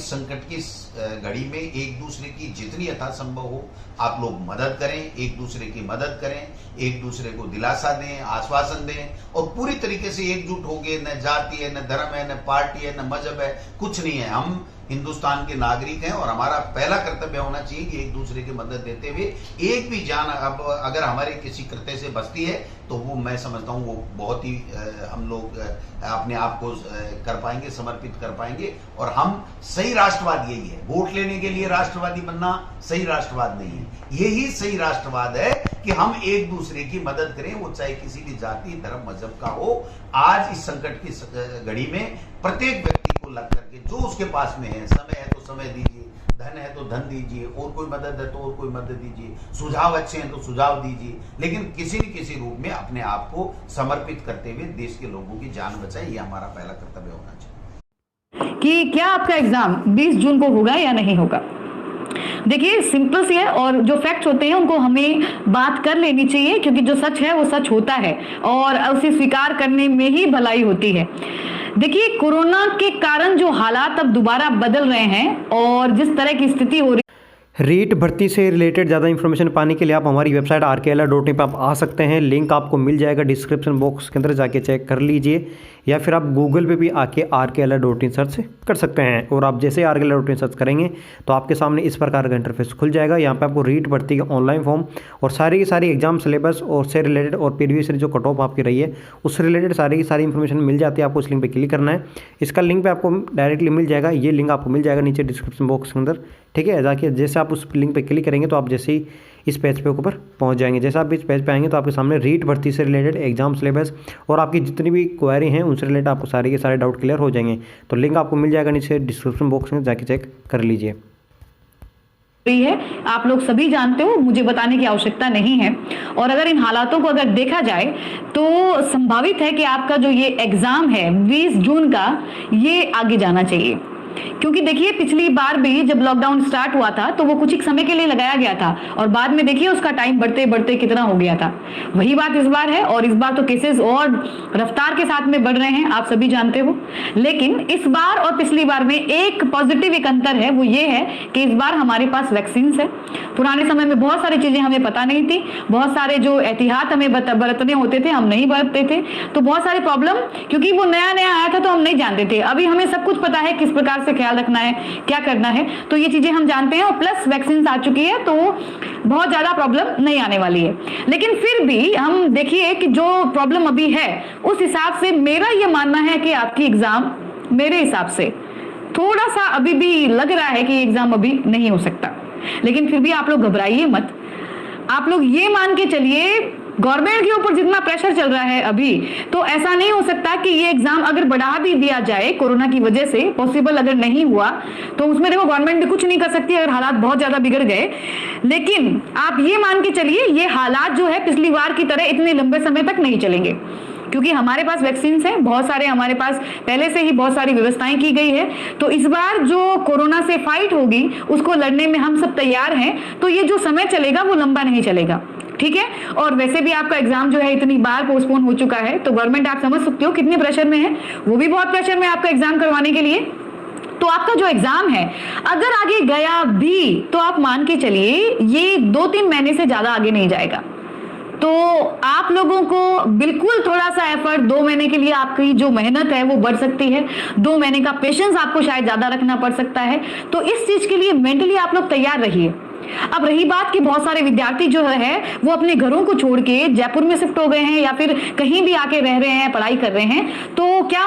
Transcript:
इस संकट की घड़ी में एक दूसरे की जितनी यथासंभव हो आप लोग मदद करें, एक दूसरे की मदद करें, एक दूसरे को दिलासा दें, आश्वासन दें और पूरी तरीके से एकजुट हो गए। न जाति है, न धर्म है, न पार्टी है, न मजहब है, कुछ नहीं है। हम हिंदुस्तान के नागरिक हैं और हमारा पहला कर्तव्य होना चाहिए कि एक दूसरे की मदद देते हुए एक भी जान अब अगर हमारे किसी कृत्य से बचती है तो वो मैं समझता हूँ वो बहुत ही हम लोग अपने आप को कर पाएंगे, समर्पित कर पाएंगे। और हम सही राष्ट्रवाद यही है। वोट लेने के लिए राष्ट्रवादी बनना सही राष्ट्रवाद नहीं है। यही सही राष्ट्रवाद है कि हम एक दूसरे की मदद करें, वो चाहे किसी भी जाति, धर्म, मजहब का हो। आज इस संकट की घड़ी में प्रत्येक व्यक्ति को लग करके जो उसके पास में है, समय है तो समय दीजिए, धन है तो धन दीजिए, और कोई मदद है तो और कोई मदद दीजिए, सुझाव अच्छे हैं तो सुझाव दीजिए, लेकिन किसी न किसी रूप में अपने आप को समर्पित करते हुए देश के लोगों की जान बचाएं। ये हमारा पहला कर्तव्य होना चाहिए। कि क्या आपका एग्जाम 20 जून को होगा या नहीं होगा? देखिए, सिंपल सी है और जो फैक्ट्स होते हैं उनको हमें बात कर लेनी चाहिए, क्योंकि जो सच है वो सच होता है और उसे स्वीकार करने में ही भलाई होती है। देखिए, कोरोना के कारण जो हालात अब दोबारा बदल रहे हैं और जिस तरह की स्थिति हो रही, रीट भर्ती से रिलेटेड ज़्यादा इन्फॉर्मेशन पाने के लिए आप हमारी वेबसाइट rkla.in पर आप आ सकते हैं। लिंक आपको मिल जाएगा डिस्क्रिप्शन बॉक्स के अंदर, जाके चेक कर लीजिए, या फिर आप गूगल पे भी आके rkla.in सर्च कर सकते हैं। और आप जैसे rkla.in सर्च करेंगे तो आपके सामने इस प्रकार का इंटरफेस खुल जाएगा। यहाँ पे आपको रीट भर्ती का ऑनलाइन फॉर्म और सारी की सारी एग्जाम सिलेबस और से रिलेटेड और प्रीवियस जो कट ऑफ आपकी रही है उससे रिलेटेड सारी की सारी इन्फॉर्मेशन मिल जाती है। आपको इस लिंक पर क्लिक करना है। इसका लिंक पर आपको डायरेक्टली मिल जाएगा। ये लिंक आपको मिल जाएगा नीचे डिस्क्रिप्शन बॉक्स के अंदर, ठीक है। जाके जैसे आप उस लिंक पर क्लिक करेंगे तो आप जैसे ही इस पेज पे ऊपर पहुंच जाएंगे। जैसे आप इस पेज पे आएंगे तो आपके सामने रीट भर्ती से रिलेटेड एग्जाम सिलेबस और आपकी जितनी भी क्वेरी हैं उनसे रिलेटेड आपको सारे के सारे डाउट क्लियर हो जाएंगे। तो लिंक आपको मिल जाएगा नीचे डिस्क्रिप्शन बॉक्स में, जाके चेक कर लीजिए। है आप लोग सभी जानते हो, मुझे बताने की आवश्यकता नहीं है। और अगर इन हालातों को अगर देखा जाए तो संभावित है कि आपका जो ये एग्जाम है 20 जून का, ये आगे जाना चाहिए। क्योंकि देखिए, पिछली बार भी जब लॉकडाउन स्टार्ट हुआ था तो वो कुछ एक समय के लिए लगाया गया था और बाद में देखिए उसका टाइम बढ़ते बढ़ते कितना हो गया था। वही बात इस बार है और इस बार तो केसेस और रफ्तार के साथ में बढ़ रहे हैं, आप सभी जानते हो। लेकिन इस बार और पिछली बार में एक पॉजिटिव एक अंतर है, वो ये है कि इस बार हमारे पास वैक्सीन है। पुराने समय में बहुत सारी चीजें हमें पता नहीं थी, बहुत सारे जो एहतियात हमें बरतने होते थे हम नहीं बरतते थे, तो बहुत सारी प्रॉब्लम, क्योंकि वो नया नया आया था तो हम नहीं जानते थे। अभी हमें सब कुछ पता है, किस प्रकार से ख्याल रखना है, क्या करना है, तो ये चीजें हम जानते हैं। और प्लस वैक्सीन आ चुकी है तो बहुत ज्यादा प्रॉब्लम नहीं आने वाली है। लेकिन फिर भी हम देखिए कि जो प्रॉब्लम अभी है उस हिसाब से मेरा ये मानना है कि आपकी एग्जाम मेरे हिसाब से थोड़ा सा अभी भी लग रहा है कि एग्जाम अभी नहीं हो सकता। लेकिन फिर भी आप लोग घबराइए मत। आप लोग ये मान के चलिए, गवर्नमेंट के ऊपर जितना प्रेशर चल रहा है अभी, तो ऐसा नहीं हो सकता कि ये एग्जाम अगर बढ़ा भी दिया जाए कोरोना की वजह से, पॉसिबल अगर नहीं हुआ तो उसमें देखो गवर्नमेंट भी कुछ नहीं कर सकती अगर हालात बहुत ज्यादा बिगड़ गए। लेकिन आप ये मान के चलिए ये हालात जो है पिछली बार की तरह इतने लंबे समय तक नहीं चलेंगे, क्योंकि हमारे पास वैक्सीन है, बहुत सारे हमारे पास पहले से ही बहुत सारी व्यवस्थाएं की गई है। तो इस बार जो कोरोना से फाइट होगी उसको लड़ने में हम सब तैयार हैं। तो ये जो समय चलेगा वो लंबा नहीं चलेगा, ठीक है। और वैसे भी आपका एग्जाम जो है इतनी बार पोस्टपोन हो चुका है, तो गवर्नमेंट आप समझ सकते हो कितने प्रेशर में है। वो भी बहुत प्रेशर में आपका एग्जाम करवाने के लिए। तो आपका जो एग्जाम है अगर आगे गया भी तो आप मान के चलिए ये 2-3 महीने से ज्यादा आगे नहीं जाएगा। तो आप लोगों को बिल्कुल थोड़ा सा एफर्ट, 2 महीने के लिए आपकी जो मेहनत है वो बढ़ सकती है। 2 महीने का पेशेंस आपको शायद ज्यादा रखना पड़ सकता है। तो इस चीज के लिए मेंटली आप लोग तैयार रहिए। अब रही बात कि बहुत सारे विद्यार्थी जो है वो अपने घरों को छोड़ के जयपुर में शिफ्ट हो गए हैं या फिर कहीं भी आके रह रहे हैं, पढ़ाई कर रहे हैं, तो क्या